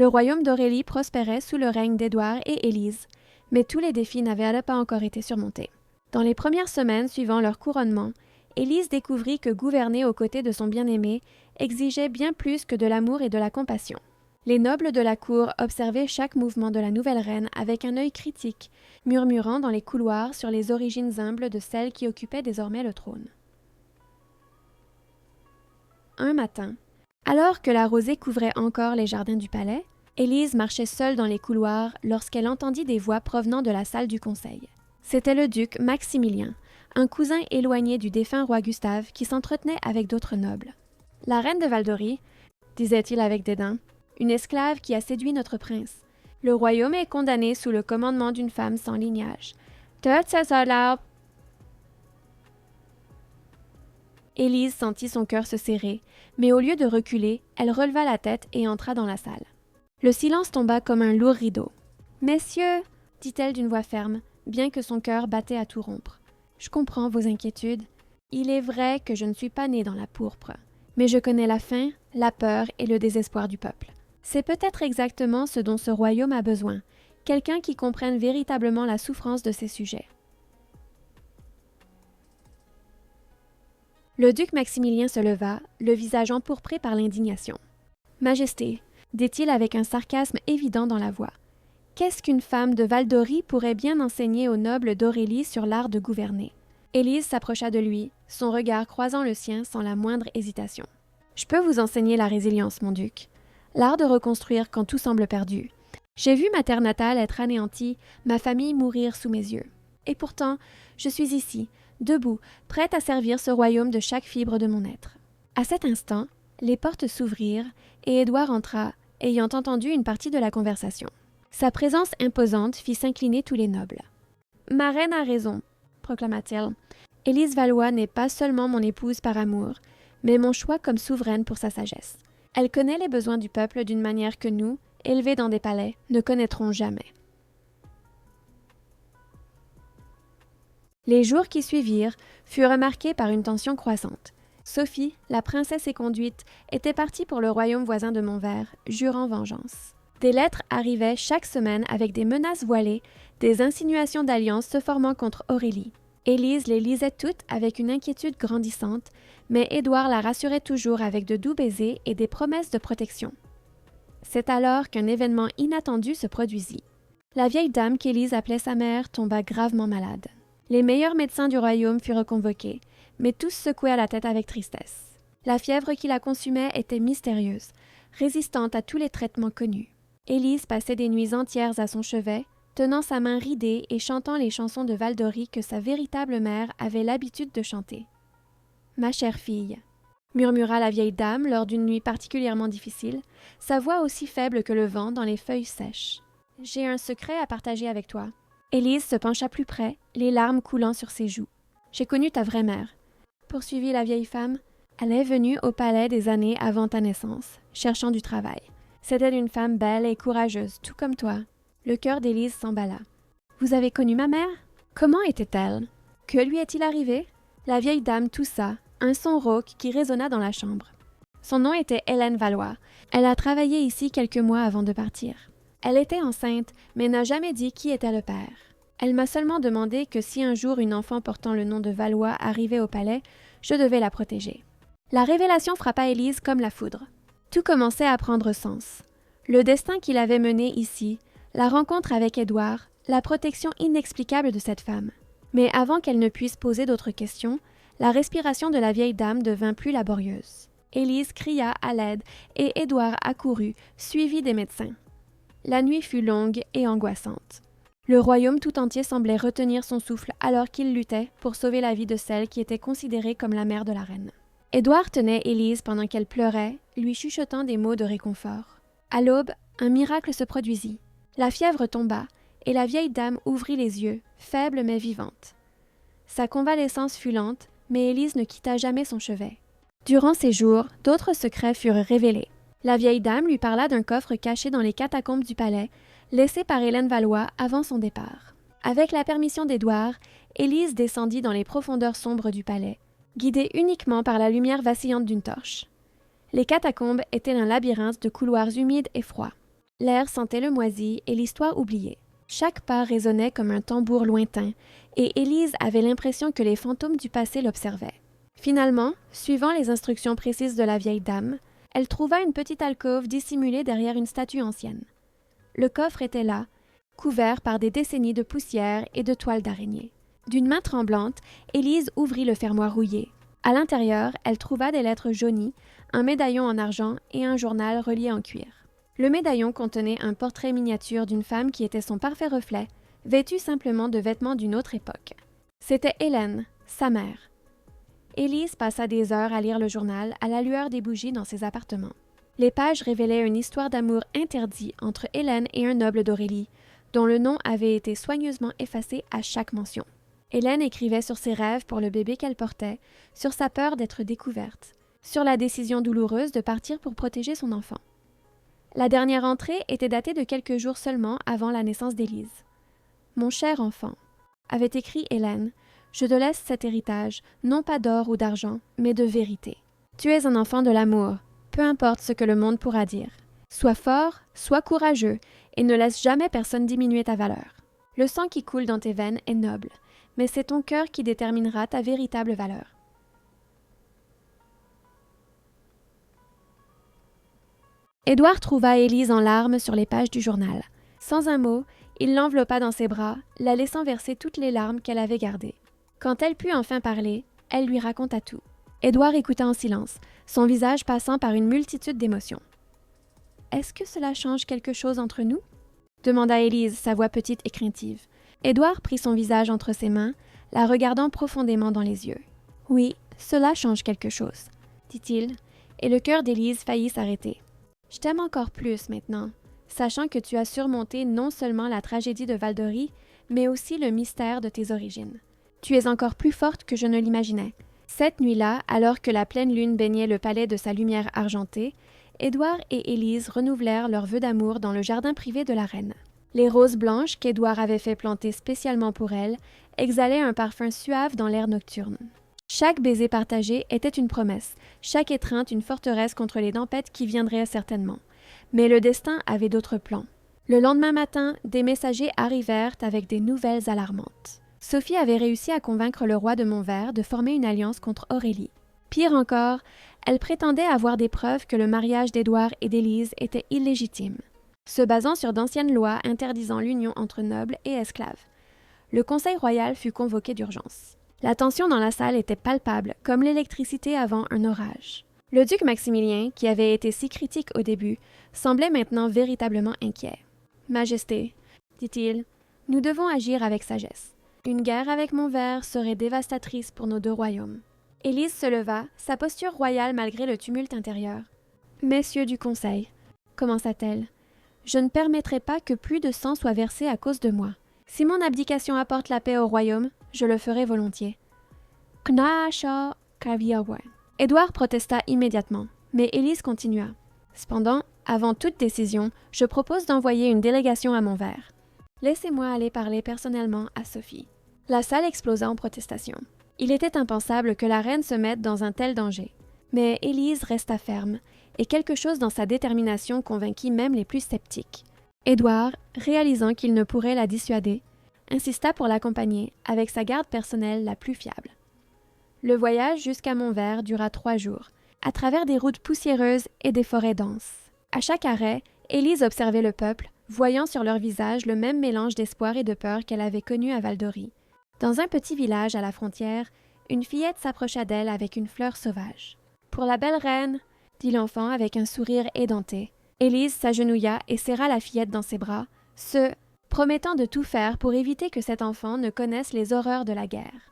Le royaume d'Aurélie prospérait sous le règne d'Édouard et Élise, mais tous les défis n'avaient pas encore été surmontés. Dans les premières semaines suivant leur couronnement, Élise découvrit que gouverner aux côtés de son bien-aimé exigeait bien plus que de l'amour et de la compassion. Les nobles de la cour observaient chaque mouvement de la nouvelle reine avec un œil critique, murmurant dans les couloirs sur les origines humbles de celle qui occupait désormais le trône. Un matin, alors que la rosée couvrait encore les jardins du palais, Élise marchait seule dans les couloirs lorsqu'elle entendit des voix provenant de la salle du conseil. C'était le duc Maximilien, un cousin éloigné du défunt roi Gustave qui s'entretenait avec d'autres nobles. « La reine de Valdorie, disait-il avec dédain, une esclave qui a séduit notre prince. Le royaume est condamné sous le commandement d'une femme sans lignage. Élise sentit son cœur se serrer, mais au lieu de reculer, elle releva la tête et entra dans la salle. Le silence tomba comme un lourd rideau. « Messieurs, dit-elle d'une voix ferme, bien que son cœur battait à tout rompre. Je comprends vos inquiétudes. Il est vrai que je ne suis pas née dans la pourpre, mais je connais la faim, la peur et le désespoir du peuple. C'est peut-être exactement ce dont ce royaume a besoin, quelqu'un qui comprenne véritablement la souffrance de ses sujets. » Le duc Maximilien se leva, le visage empourpré par l'indignation. « Majesté, dit-il avec un sarcasme évident dans la voix, qu'est-ce qu'une femme de Valdorie pourrait bien enseigner aux nobles d'Aurélie sur l'art de gouverner? » Élise s'approcha de lui, son regard croisant le sien sans la moindre hésitation. « Je peux vous enseigner la résilience, mon duc. L'art de reconstruire quand tout semble perdu. J'ai vu ma terre natale être anéantie, ma famille mourir sous mes yeux. Et pourtant, je suis ici, debout, prête à servir ce royaume de chaque fibre de mon être. » À cet instant, les portes s'ouvrirent et Édouard entra, ayant entendu une partie de la conversation. Sa présence imposante fit s'incliner tous les nobles. « Ma reine a raison, » proclama-t-il. « Élise Valois n'est pas seulement mon épouse par amour, mais mon choix comme souveraine pour sa sagesse. Elle connaît les besoins du peuple d'une manière que nous, élevés dans des palais, ne connaîtrons jamais. » Les jours qui suivirent furent marqués par une tension croissante. Sophie, la princesse éconduite, était partie pour le royaume voisin de Montvert, jurant vengeance. Des lettres arrivaient chaque semaine avec des menaces voilées, des insinuations d'alliance se formant contre Aurélie. Élise les lisait toutes avec une inquiétude grandissante, mais Édouard la rassurait toujours avec de doux baisers et des promesses de protection. C'est alors qu'un événement inattendu se produisit. La vieille dame qu'Élise appelait sa mère tomba gravement malade. Les meilleurs médecins du royaume furent convoqués, mais tous secouaient la tête avec tristesse. La fièvre qui la consumait était mystérieuse, résistante à tous les traitements connus. Élise passait des nuits entières à son chevet, tenant sa main ridée et chantant les chansons de Valdorie que sa véritable mère avait l'habitude de chanter. « Ma chère fille », murmura la vieille dame lors d'une nuit particulièrement difficile, sa voix aussi faible que le vent dans les feuilles sèches. « J'ai un secret à partager avec toi. » Élise se pencha plus près, les larmes coulant sur ses joues. « J'ai connu ta vraie mère, » poursuivit la vieille femme. « Elle est venue au palais des années avant ta naissance, cherchant du travail. C'était une femme belle et courageuse, tout comme toi. » Le cœur d'Élise s'emballa. « Vous avez connu ma mère? Comment était-elle? Que lui est-il arrivé? » La vieille dame toussa, un son rauque qui résonna dans la chambre. Son nom était Hélène Valois. Elle a travaillé ici quelques mois avant de partir. Elle était enceinte, mais n'a jamais dit qui était le père. Elle m'a seulement demandé que si un jour une enfant portant le nom de Valois arrivait au palais, je devais la protéger. La révélation frappa Élise comme la foudre. Tout commençait à prendre sens. Le destin qui l'avait menée ici, la rencontre avec Édouard, la protection inexplicable de cette femme. Mais avant qu'elle ne puisse poser d'autres questions, la respiration de la vieille dame devint plus laborieuse. Élise cria à l'aide et Édouard accourut, suivi des médecins. La nuit fut longue et angoissante. Le royaume tout entier semblait retenir son souffle alors qu'il luttait pour sauver la vie de celle qui était considérée comme la mère de la reine. Édouard tenait Élise pendant qu'elle pleurait, lui chuchotant des mots de réconfort. À l'aube, un miracle se produisit. La fièvre tomba, et la vieille dame ouvrit les yeux, faible mais vivante. Sa convalescence fut lente, mais Élise ne quitta jamais son chevet. Durant ces jours, d'autres secrets furent révélés. La vieille dame lui parla d'un coffre caché dans les catacombes du palais, laissé par Hélène Valois avant son départ. Avec la permission d'Édouard, Élise descendit dans les profondeurs sombres du palais, guidée uniquement par la lumière vacillante d'une torche. Les catacombes étaient un labyrinthe de couloirs humides et froids. L'air sentait le moisi et l'histoire oubliée. Chaque pas résonnait comme un tambour lointain, et Élise avait l'impression que les fantômes du passé l'observaient. Finalement, suivant les instructions précises de la vieille dame, elle trouva une petite alcôve dissimulée derrière une statue ancienne. Le coffre était là, couvert par des décennies de poussière et de toiles d'araignée. D'une main tremblante, Élise ouvrit le fermoir rouillé. À l'intérieur, elle trouva des lettres jaunies, un médaillon en argent et un journal relié en cuir. Le médaillon contenait un portrait miniature d'une femme qui était son parfait reflet, vêtue simplement de vêtements d'une autre époque. C'était Hélène, sa mère. Élise passa des heures à lire le journal à la lueur des bougies dans ses appartements. Les pages révélaient une histoire d'amour interdit entre Hélène et un noble d'Aurélie, dont le nom avait été soigneusement effacé à chaque mention. Hélène écrivait sur ses rêves pour le bébé qu'elle portait, sur sa peur d'être découverte, sur la décision douloureuse de partir pour protéger son enfant. La dernière entrée était datée de quelques jours seulement avant la naissance d'Élise. « Mon cher enfant », avait écrit Hélène, « je te laisse cet héritage, non pas d'or ou d'argent, mais de vérité. Tu es un enfant de l'amour, peu importe ce que le monde pourra dire. Sois fort, sois courageux, et ne laisse jamais personne diminuer ta valeur. Le sang qui coule dans tes veines est noble, mais c'est ton cœur qui déterminera ta véritable valeur. » Édouard trouva Élise en larmes sur les pages du journal. Sans un mot, il l'enveloppa dans ses bras, la laissant verser toutes les larmes qu'elle avait gardées. Quand elle put enfin parler, elle lui raconta tout. Édouard écouta en silence, son visage passant par une multitude d'émotions. « Est-ce que cela change quelque chose entre nous ?» demanda Élise, sa voix petite et craintive. Édouard prit son visage entre ses mains, la regardant profondément dans les yeux. « Oui, cela change quelque chose, » dit-il, et le cœur d'Élise faillit s'arrêter. « Je t'aime encore plus maintenant, sachant que tu as surmonté non seulement la tragédie de Valdorie, mais aussi le mystère de tes origines. Tu es encore plus forte que je ne l'imaginais. » Cette nuit-là, alors que la pleine lune baignait le palais de sa lumière argentée, Édouard et Élise renouvelèrent leur vœu d'amour dans le jardin privé de la reine. Les roses blanches qu'Édouard avait fait planter spécialement pour elle exhalaient un parfum suave dans l'air nocturne. Chaque baiser partagé était une promesse, chaque étreinte une forteresse contre les tempêtes qui viendraient certainement. Mais le destin avait d'autres plans. Le lendemain matin, des messagers arrivèrent avec des nouvelles alarmantes. Sophie avait réussi à convaincre le roi de Montvert de former une alliance contre Aurélie. Pire encore, elle prétendait avoir des preuves que le mariage d'Édouard et d'Élise était illégitime, se basant sur d'anciennes lois interdisant l'union entre nobles et esclaves. Le conseil royal fut convoqué d'urgence. La tension dans la salle était palpable, comme l'électricité avant un orage. Le duc Maximilien, qui avait été si critique au début, semblait maintenant véritablement inquiet. « Majesté, dit-il, nous devons agir avec sagesse. Une guerre avec Montvert serait dévastatrice pour nos deux royaumes. » Élise se leva, sa posture royale malgré le tumulte intérieur. « Messieurs du conseil, » commença-t-elle, « je ne permettrai pas que plus de sang soit versé à cause de moi. Si mon abdication apporte la paix au royaume, je le ferai volontiers. » Knaasha Kaviawa. Édouard protesta immédiatement, mais Élise continua. « Cependant, avant toute décision, je propose d'envoyer une délégation à Montvert. Laissez-moi aller parler personnellement à Sophie. » La salle explosa en protestation. Il était impensable que la reine se mette dans un tel danger. Mais Élise resta ferme, et quelque chose dans sa détermination convainquit même les plus sceptiques. Édouard, réalisant qu'il ne pourrait la dissuader, insista pour l'accompagner avec sa garde personnelle la plus fiable. Le voyage jusqu'à Montvert dura 3 jours, à travers des routes poussiéreuses et des forêts denses. À chaque arrêt, Élise observait le peuple, voyant sur leur visage le même mélange d'espoir et de peur qu'elle avait connu à Valdorie. Dans un petit village à la frontière, une fillette s'approcha d'elle avec une fleur sauvage. « Pour la belle reine !» dit l'enfant avec un sourire édenté. Élise s'agenouilla et serra la fillette dans ses bras, promettant de tout faire pour éviter que cet enfant ne connaisse les horreurs de la guerre.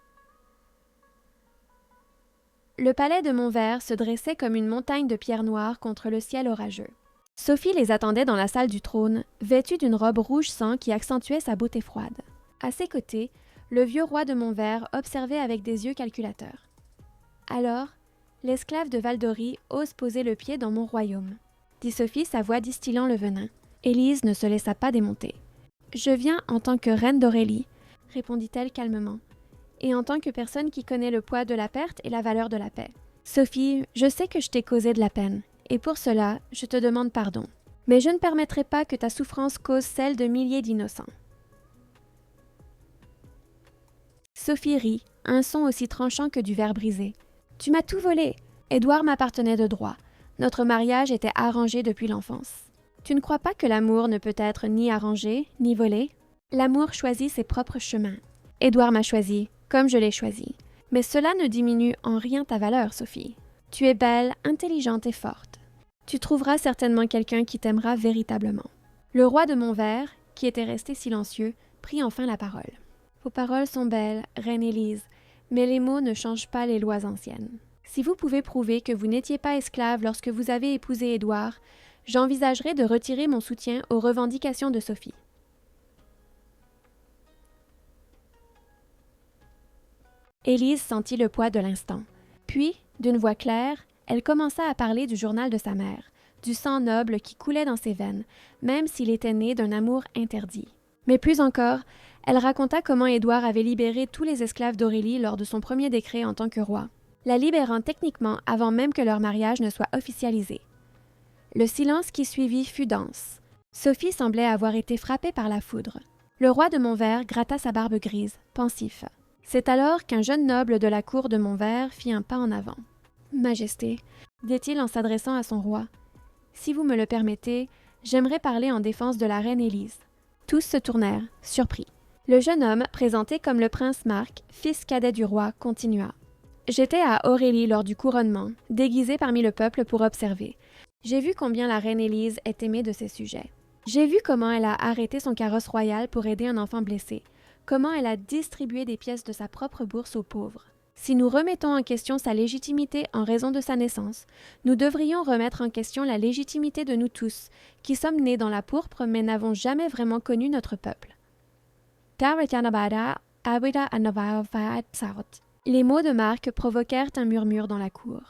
Le palais de Montvert se dressait comme une montagne de pierres noires contre le ciel orageux. Sophie les attendait dans la salle du trône, vêtue d'une robe rouge sang qui accentuait sa beauté froide. À ses côtés, le vieux roi de Montvert observait avec des yeux calculateurs. « Alors, l'esclave de Valdorie ose poser le pied dans mon royaume, » dit Sophie, sa voix distillant le venin. Élise ne se laissa pas démonter. « Je viens en tant que reine d'Aurélie, » répondit-elle calmement, « et en tant que personne qui connaît le poids de la perte et la valeur de la paix. Sophie, je sais que je t'ai causé de la peine, et pour cela, je te demande pardon. Mais je ne permettrai pas que ta souffrance cause celle de milliers d'innocents. » Sophie rit, un son aussi tranchant que du verre brisé. « Tu m'as tout volé. Édouard m'appartenait de droit. Notre mariage était arrangé depuis l'enfance. Tu ne crois pas que l'amour ne peut être ni arrangé, ni volé? L'amour choisit ses propres chemins. Édouard m'a choisi, comme je l'ai choisi. Mais cela ne diminue en rien ta valeur, Sophie. Tu es belle, intelligente et forte. Tu trouveras certainement quelqu'un qui t'aimera véritablement. » Le roi de Montvert, qui était resté silencieux, prit enfin la parole. « Vos paroles sont belles, reine Élise, mais les mots ne changent pas les lois anciennes. Si vous pouvez prouver que vous n'étiez pas esclave lorsque vous avez épousé Édouard, j'envisagerai de retirer mon soutien aux revendications de Sophie. » Élise sentit le poids de l'instant. Puis, d'une voix claire, elle commença à parler du journal de sa mère, du sang noble qui coulait dans ses veines, même s'il était né d'un amour interdit. Mais plus encore, elle raconta comment Édouard avait libéré tous les esclaves d'Aurélie lors de son premier décret en tant que roi, la libérant techniquement avant même que leur mariage ne soit officialisé. Le silence qui suivit fut dense. Sophie semblait avoir été frappée par la foudre. Le roi de Montvert gratta sa barbe grise, pensif. C'est alors qu'un jeune noble de la cour de Montvert fit un pas en avant. « Majesté, » dit-il en s'adressant à son roi, « si vous me le permettez, j'aimerais parler en défense de la reine Élise. » Tous se tournèrent, surpris. Le jeune homme, présenté comme le prince Marc, fils cadet du roi, continua. « J'étais à Aurélie lors du couronnement, déguisé parmi le peuple pour observer. J'ai vu combien la reine Élise est aimée de ses sujets. J'ai vu comment elle a arrêté son carrosse royal pour aider un enfant blessé, comment elle a distribué des pièces de sa propre bourse aux pauvres. Si nous remettons en question sa légitimité en raison de sa naissance, nous devrions remettre en question la légitimité de nous tous, qui sommes nés dans la pourpre mais n'avons jamais vraiment connu notre peuple. » Les mots de Marc provoquèrent un murmure dans la cour.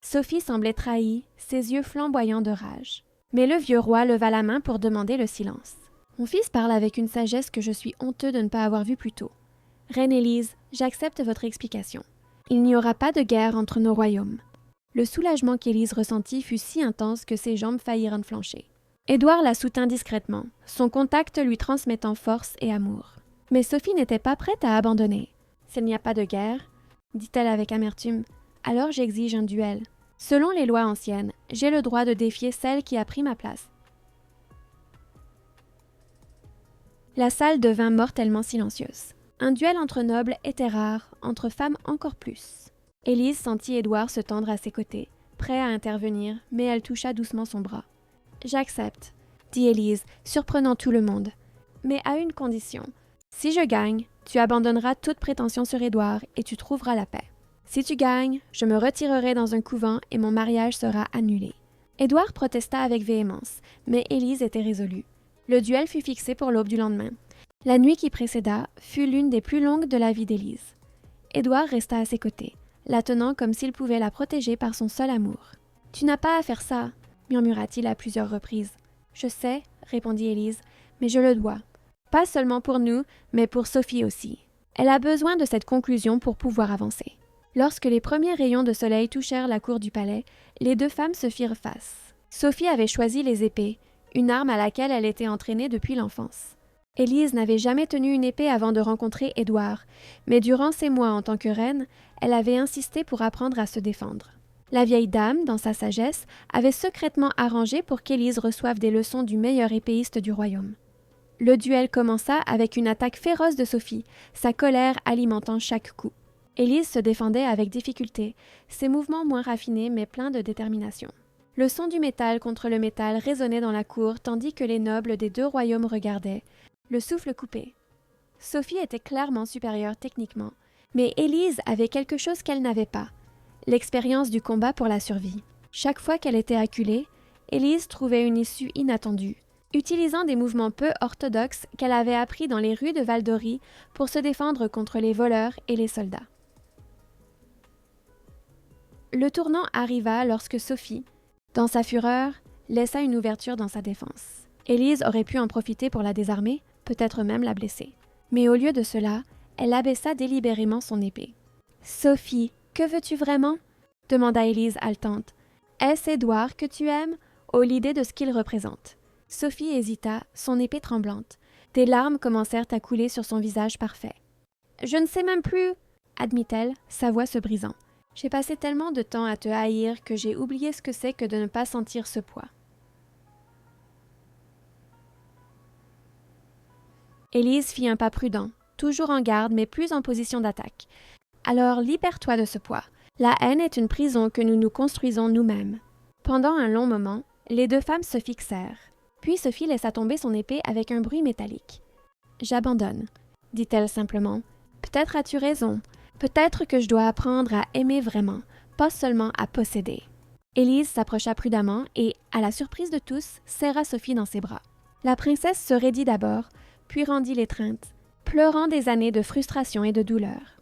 Sophie semblait trahie, ses yeux flamboyants de rage. Mais le vieux roi leva la main pour demander le silence. « Mon fils parle avec une sagesse que je suis honteux de ne pas avoir vue plus tôt. Reine Élise, j'accepte votre explication. Il n'y aura pas de guerre entre nos royaumes. » Le soulagement qu'Élise ressentit fut si intense que ses jambes faillirent flancher. Édouard la soutint discrètement, son contact lui transmettant force et amour. Mais Sophie n'était pas prête à abandonner. « S'il n'y a pas de guerre, » dit-elle avec amertume, « alors j'exige un duel. Selon les lois anciennes, j'ai le droit de défier celle qui a pris ma place. » La salle devint mortellement silencieuse. Un duel entre nobles était rare, entre femmes encore plus. Élise sentit Édouard se tendre à ses côtés, prêt à intervenir, mais elle toucha doucement son bras. « J'accepte, » dit Élise, surprenant tout le monde. « Mais à une condition. Si je gagne, tu abandonneras toute prétention sur Édouard et tu trouveras la paix. Si tu gagnes, je me retirerai dans un couvent et mon mariage sera annulé. » Édouard protesta avec véhémence, mais Élise était résolue. Le duel fut fixé pour l'aube du lendemain. La nuit qui précéda fut l'une des plus longues de la vie d'Élise. Édouard resta à ses côtés, la tenant comme s'il pouvait la protéger par son seul amour. « Tu n'as pas à faire ça, » murmura-t-il à plusieurs reprises. « Je sais, » répondit Élise, « mais je le dois. Pas seulement pour nous, mais pour Sophie aussi. Elle a besoin de cette conclusion pour pouvoir avancer. » Lorsque les premiers rayons de soleil touchèrent la cour du palais, les deux femmes se firent face. Sophie avait choisi les épées, une arme à laquelle elle était entraînée depuis l'enfance. Élise n'avait jamais tenu une épée avant de rencontrer Édouard, mais durant ses mois en tant que reine, elle avait insisté pour apprendre à se défendre. La vieille dame, dans sa sagesse, avait secrètement arrangé pour qu'Élise reçoive des leçons du meilleur épéiste du royaume. Le duel commença avec une attaque féroce de Sophie, sa colère alimentant chaque coup. Élise se défendait avec difficulté, ses mouvements moins raffinés mais pleins de détermination. Le son du métal contre le métal résonnait dans la cour tandis que les nobles des deux royaumes regardaient, le souffle coupé. Sophie était clairement supérieure techniquement, mais Élise avait quelque chose qu'elle n'avait pas, l'expérience du combat pour la survie. Chaque fois qu'elle était acculée, Élise trouvait une issue inattendue, utilisant des mouvements peu orthodoxes qu'elle avait appris dans les rues de Val-d'Ory pour se défendre contre les voleurs et les soldats. Le tournant arriva lorsque Sophie, dans sa fureur, laissa une ouverture dans sa défense. Élise aurait pu en profiter pour la désarmer, peut-être même la blesser. Mais au lieu de cela, elle abaissa délibérément son épée. « Sophie, que veux-tu vraiment ?» demanda Élise haletante. « Est-ce Édouard que tu aimes, ou l'idée de ce qu'il représente? Sophie hésita, son épée tremblante. Des larmes commencèrent à couler sur son visage parfait. « Je ne sais même plus, » admit-elle, sa voix se brisant. « J'ai passé tellement de temps à te haïr que j'ai oublié ce que c'est que de ne pas sentir ce poids. » Élise fit un pas prudent, toujours en garde mais plus en position d'attaque. « Alors libère-toi de ce poids. La haine est une prison que nous nous construisons nous-mêmes. » Pendant un long moment, les deux femmes se fixèrent. Puis Sophie laissa tomber son épée avec un bruit métallique. « J'abandonne, » dit-elle simplement. « Peut-être as-tu raison. Peut-être que je dois apprendre à aimer vraiment, pas seulement à posséder. » Élise s'approcha prudemment et, à la surprise de tous, serra Sophie dans ses bras. La princesse se raidit d'abord, puis rendit l'étreinte, pleurant des années de frustration et de douleur.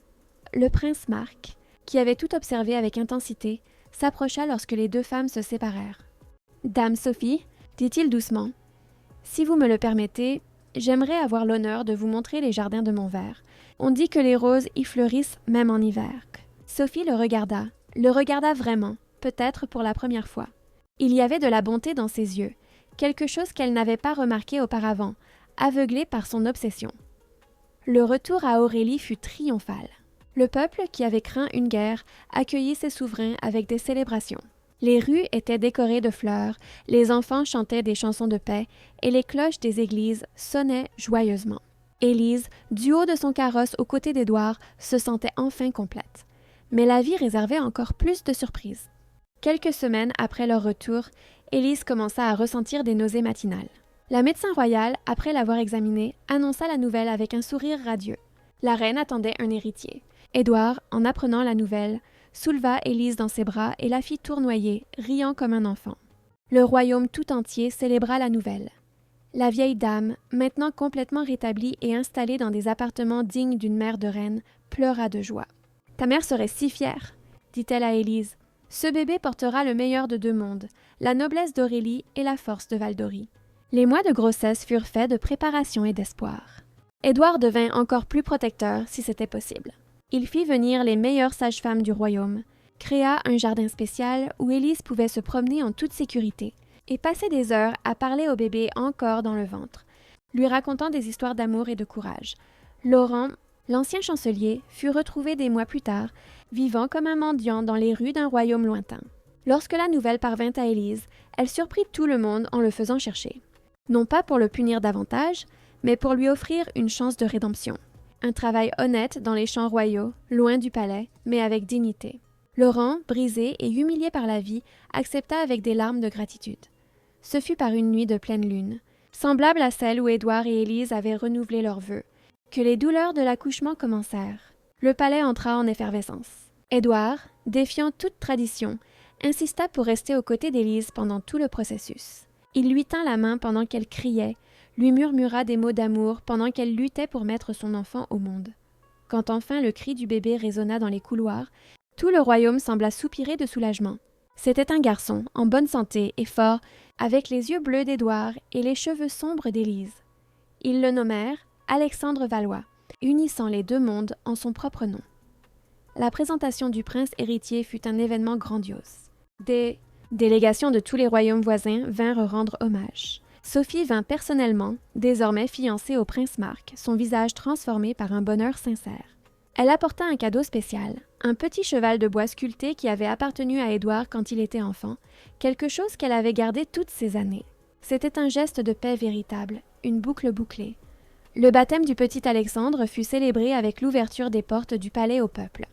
Le prince Marc, qui avait tout observé avec intensité, s'approcha lorsque les deux femmes se séparèrent. « Dame Sophie, » dit-il doucement, « si vous me le permettez, j'aimerais avoir l'honneur de vous montrer les jardins de mon verre. On dit que les roses y fleurissent même en hiver. » Sophie le regarda vraiment, peut-être pour la première fois. Il y avait de la bonté dans ses yeux, quelque chose qu'elle n'avait pas remarqué auparavant, aveuglée par son obsession. Le retour à Aurélie fut triomphal. Le peuple, qui avait craint une guerre, accueillit ses souverains avec des célébrations. Les rues étaient décorées de fleurs, les enfants chantaient des chansons de paix et les cloches des églises sonnaient joyeusement. Élise, du haut de son carrosse aux côtés d'Édouard, se sentait enfin complète. Mais la vie réservait encore plus de surprises. Quelques semaines après leur retour, Élise commença à ressentir des nausées matinales. La médecin royale, après l'avoir examinée, annonça la nouvelle avec un sourire radieux. La reine attendait un héritier. Édouard, en apprenant la nouvelle, souleva Élise dans ses bras et la fit tournoyer, riant comme un enfant. Le royaume tout entier célébra la nouvelle. La vieille dame, maintenant complètement rétablie et installée dans des appartements dignes d'une mère de reine, pleura de joie. « Ta mère serait si fière, » dit-elle à Élise. « Ce bébé portera le meilleur de deux mondes, la noblesse d'Aurélie et la force de Valdorie. » Les mois de grossesse furent faits de préparation et d'espoir. Édouard devint encore plus protecteur si c'était possible. Il fit venir les meilleures sages-femmes du royaume, créa un jardin spécial où Élise pouvait se promener en toute sécurité et passer des heures à parler au bébé encore dans le ventre, lui racontant des histoires d'amour et de courage. Laurent, l'ancien chancelier, fut retrouvé des mois plus tard, vivant comme un mendiant dans les rues d'un royaume lointain. Lorsque la nouvelle parvint à Élise, elle surprit tout le monde en le faisant chercher. Non pas pour le punir davantage, mais pour lui offrir une chance de rédemption. Un travail honnête dans les champs royaux, loin du palais, mais avec dignité. Laurent, brisé et humilié par la vie, accepta avec des larmes de gratitude. Ce fut par une nuit de pleine lune, semblable à celle où Édouard et Élise avaient renouvelé leurs vœux, que les douleurs de l'accouchement commencèrent. Le palais entra en effervescence. Édouard, défiant toute tradition, insista pour rester aux côtés d'Élise pendant tout le processus. Il lui tint la main pendant qu'elle criait, lui murmura des mots d'amour pendant qu'elle luttait pour mettre son enfant au monde. Quand enfin le cri du bébé résonna dans les couloirs, tout le royaume sembla soupirer de soulagement. C'était un garçon, en bonne santé et fort, avec les yeux bleus d'Édouard et les cheveux sombres d'Élise. Ils le nommèrent Alexandre Valois, unissant les deux mondes en son propre nom. La présentation du prince héritier fut un événement grandiose. Des délégations de tous les royaumes voisins vinrent rendre hommage. Sophie vint personnellement, désormais fiancée au prince Marc, son visage transformé par un bonheur sincère. Elle apporta un cadeau spécial, un petit cheval de bois sculpté qui avait appartenu à Édouard quand il était enfant, quelque chose qu'elle avait gardé toutes ces années. C'était un geste de paix véritable, une boucle bouclée. Le baptême du petit Alexandre fut célébré avec l'ouverture des portes du palais au peuple.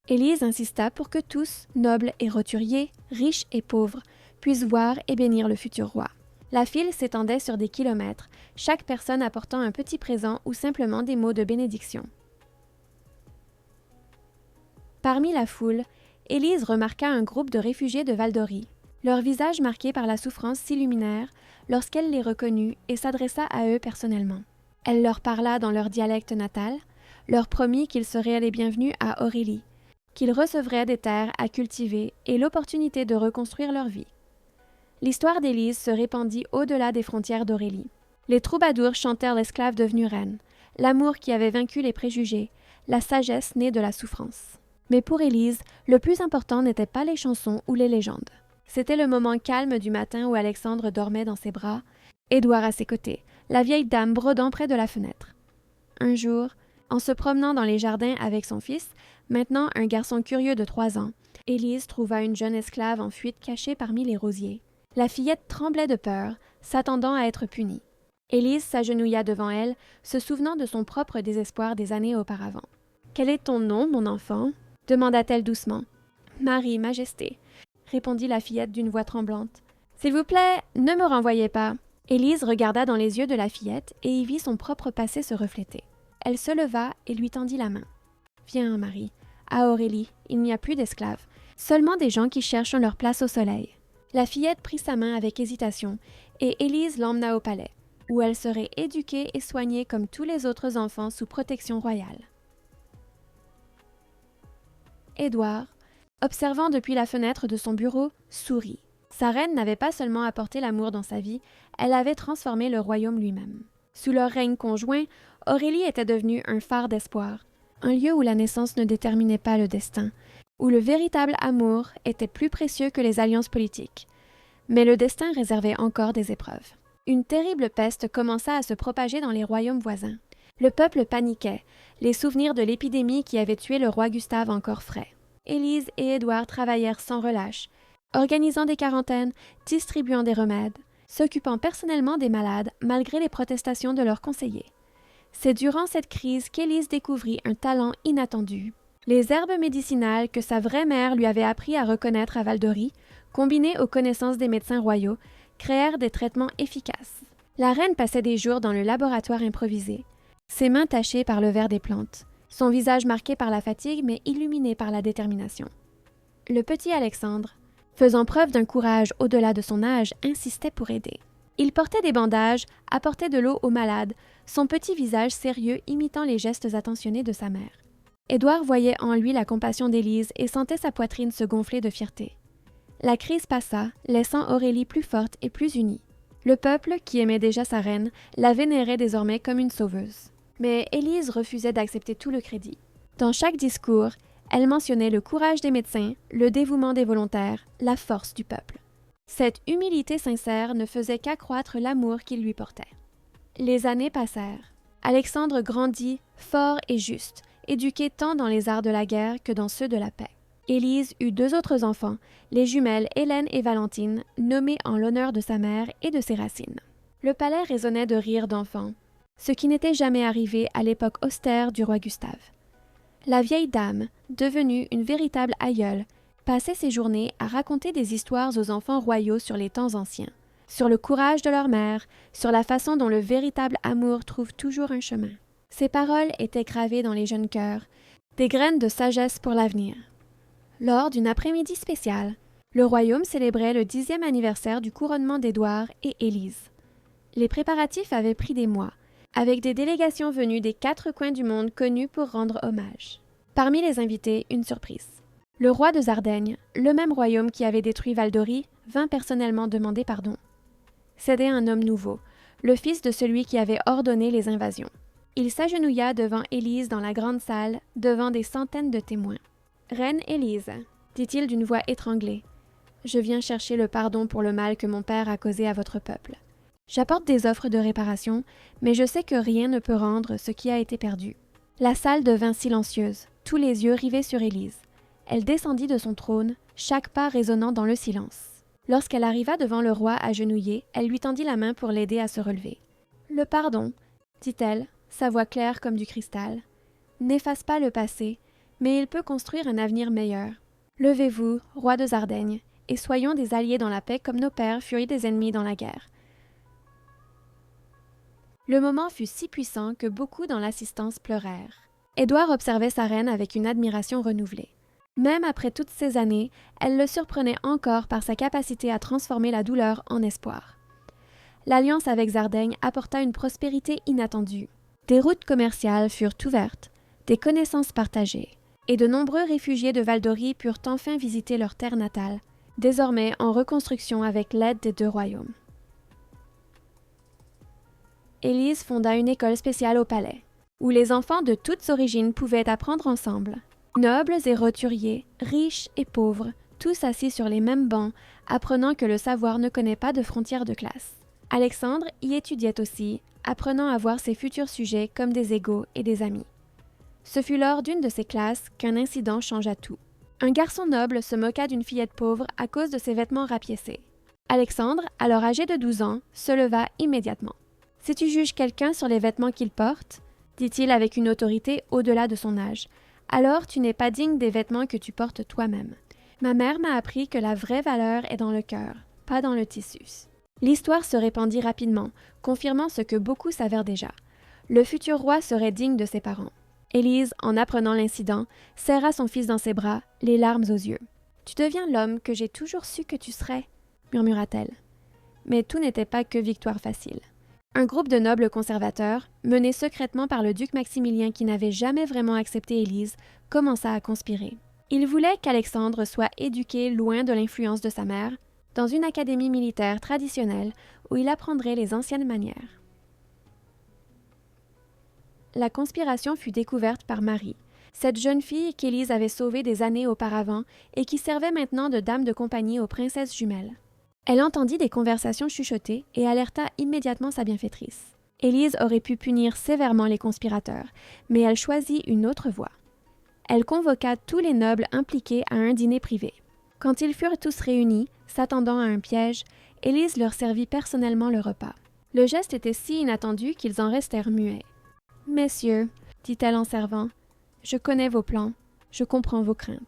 Élise insista pour que tous, nobles et roturiers, riches et pauvres, puissent voir et bénir le futur roi. La file s'étendait sur des kilomètres, chaque personne apportant un petit présent ou simplement des mots de bénédiction. Parmi la foule, Élise remarqua un groupe de réfugiés de Valdorie. Leurs visages marqués par la souffrance s'illuminèrent lorsqu'elle les reconnut et s'adressa à eux personnellement. Elle leur parla dans leur dialecte natal, leur promit qu'ils seraient les bienvenus à Aurélie, qu'ils recevraient des terres à cultiver et l'opportunité de reconstruire leur vie. L'histoire d'Élise se répandit au-delà des frontières d'Aurélie. Les troubadours chantèrent l'esclave devenue reine, l'amour qui avait vaincu les préjugés, la sagesse née de la souffrance. Mais pour Élise, le plus important n'était pas les chansons ou les légendes. C'était le moment calme du matin où Alexandre dormait dans ses bras Édouard à ses côtés, la vieille dame brodant près de la fenêtre. Un jour, en se promenant dans les jardins avec son fils, maintenant un garçon curieux de 3 ans, Élise trouva une jeune esclave en fuite cachée parmi les rosiers. La fillette tremblait de peur, s'attendant à être punie. Élise s'agenouilla devant elle, se souvenant de son propre désespoir des années auparavant. « Quel est ton nom, mon enfant » demanda-t-elle doucement. « Marie, Majesté » répondit la fillette d'une voix tremblante. « S'il vous plaît, ne me renvoyez pas. » Élise regarda dans les yeux de la fillette et y vit son propre passé se refléter. Elle se leva et lui tendit la main. « Viens, Marie. À Aurélie, il n'y a plus d'esclaves, seulement des gens qui cherchent leur place au soleil. » La fillette prit sa main avec hésitation et Élise l'emmena au palais, où elle serait éduquée et soignée comme tous les autres enfants sous protection royale. Édouard, observant depuis la fenêtre de son bureau, sourit. Sa reine n'avait pas seulement apporté l'amour dans sa vie, elle avait transformé le royaume lui-même. Sous leur règne conjoint, Aurélie était devenue un phare d'espoir, un lieu où la naissance ne déterminait pas le destin, où le véritable amour était plus précieux que les alliances politiques. Mais le destin réservait encore des épreuves. Une terrible peste commença à se propager dans les royaumes voisins. Le peuple paniquait, les souvenirs de l'épidémie qui avait tué le roi Gustave encore frais. Élise et Édouard travaillèrent sans relâche, organisant des quarantaines, distribuant des remèdes, s'occupant personnellement des malades malgré les protestations de leurs conseillers. C'est durant cette crise qu'Élise découvrit un talent inattendu. Les herbes médicinales que sa vraie mère lui avait appris à reconnaître à Val-d'Ory, combinées aux connaissances des médecins royaux, créèrent des traitements efficaces. La reine passait des jours dans le laboratoire improvisé, ses mains tachées par le ver des plantes, son visage marqué par la fatigue mais illuminé par la détermination. Le petit Alexandre, faisant preuve d'un courage au-delà de son âge, insistait pour aider. Il portait des bandages, apportait de l'eau aux malades, son petit visage sérieux imitant les gestes attentionnés de sa mère. Édouard voyait en lui la compassion d'Élise et sentait sa poitrine se gonfler de fierté. La crise passa, laissant Aurélie plus forte et plus unie. Le peuple, qui aimait déjà sa reine, la vénérait désormais comme une sauveuse. Mais Élise refusait d'accepter tout le crédit. Dans chaque discours, elle mentionnait le courage des médecins, le dévouement des volontaires, la force du peuple. Cette humilité sincère ne faisait qu'accroître l'amour qu'il lui portait. Les années passèrent. Alexandre grandit, fort et juste, éduqué tant dans les arts de la guerre que dans ceux de la paix. Élise eut 2 autres enfants, les jumelles Hélène et Valentine, nommées en l'honneur de sa mère et de ses racines. Le palais résonnait de rires d'enfants, ce qui n'était jamais arrivé à l'époque austère du roi Gustave. La vieille dame, devenue une véritable aïeule, passait ses journées à raconter des histoires aux enfants royaux sur les temps anciens, sur le courage de leur mère, sur la façon dont le véritable amour trouve toujours un chemin. Ces paroles étaient gravées dans les jeunes cœurs, des graines de sagesse pour l'avenir. Lors d'une après-midi spéciale, le royaume célébrait le 10e anniversaire du couronnement d'Édouard et Élise. Les préparatifs avaient pris des mois, avec des délégations venues des 4 coins du monde connus pour rendre hommage. Parmi les invités, une surprise. Le roi de Sardaigne, le même royaume qui avait détruit Val-d'Ory, vint personnellement demander pardon. C'était un homme nouveau, le fils de celui qui avait ordonné les invasions. Il s'agenouilla devant Élise dans la grande salle, devant des centaines de témoins. « Reine Élise, » dit-il d'une voix étranglée, « je viens chercher le pardon pour le mal que mon père a causé à votre peuple. J'apporte des offres de réparation, mais je sais que rien ne peut rendre ce qui a été perdu. » La salle devint silencieuse, tous les yeux rivés sur Élise. Elle descendit de son trône, chaque pas résonnant dans le silence. Lorsqu'elle arriva devant le roi agenouillé, elle lui tendit la main pour l'aider à se relever. « Le pardon, » dit-elle, sa voix claire comme du cristal, « n'efface pas le passé, mais il peut construire un avenir meilleur. Levez-vous, roi de Sardaigne, et soyons des alliés dans la paix comme nos pères furent des ennemis dans la guerre. » Le moment fut si puissant que beaucoup dans l'assistance pleurèrent. Édouard observait sa reine avec une admiration renouvelée. Même après toutes ces années, elle le surprenait encore par sa capacité à transformer la douleur en espoir. L'alliance avec Sardaigne apporta une prospérité inattendue. Des routes commerciales furent ouvertes, des connaissances partagées, et de nombreux réfugiés de Val-d'Ory purent enfin visiter leur terre natale, désormais en reconstruction avec l'aide des 2 royaumes. Élise fonda une école spéciale au palais, où les enfants de toutes origines pouvaient apprendre ensemble. Nobles et roturiers, riches et pauvres, tous assis sur les mêmes bancs, apprenant que le savoir ne connaît pas de frontières de classe. Alexandre y étudiait aussi, apprenant à voir ses futurs sujets comme des égaux et des amis. Ce fut lors d'une de ces classes qu'un incident changea tout. Un garçon noble se moqua d'une fillette pauvre à cause de ses vêtements rapiécés. Alexandre, alors âgé de 12 ans, se leva immédiatement. « Si tu juges quelqu'un sur les vêtements qu'il porte, dit-il avec une autorité au-delà de son âge, alors tu n'es pas digne des vêtements que tu portes toi-même. Ma mère m'a appris que la vraie valeur est dans le cœur, pas dans le tissu. » L'histoire se répandit rapidement, confirmant ce que beaucoup savèrent déjà. Le futur roi serait digne de ses parents. Élise, en apprenant l'incident, serra son fils dans ses bras, les larmes aux yeux. « Tu deviens l'homme que j'ai toujours su que tu serais, » murmura-t-elle. Mais tout n'était pas que victoire facile. Un groupe de nobles conservateurs, mené secrètement par le duc Maximilien qui n'avait jamais vraiment accepté Élise, commença à conspirer. Il voulait qu'Alexandre soit éduqué loin de l'influence de sa mère, dans une académie militaire traditionnelle où il apprendrait les anciennes manières. La conspiration fut découverte par Marie, cette jeune fille qu'Élise avait sauvée des années auparavant et qui servait maintenant de dame de compagnie aux princesses jumelles. Elle entendit des conversations chuchotées et alerta immédiatement sa bienfaitrice. Élise aurait pu punir sévèrement les conspirateurs, mais elle choisit une autre voie. Elle convoqua tous les nobles impliqués à un dîner privé. Quand ils furent tous réunis, s'attendant à un piège, Élise leur servit personnellement le repas. Le geste était si inattendu qu'ils en restèrent muets. « Messieurs, dit-elle en servant, je connais vos plans, je comprends vos craintes.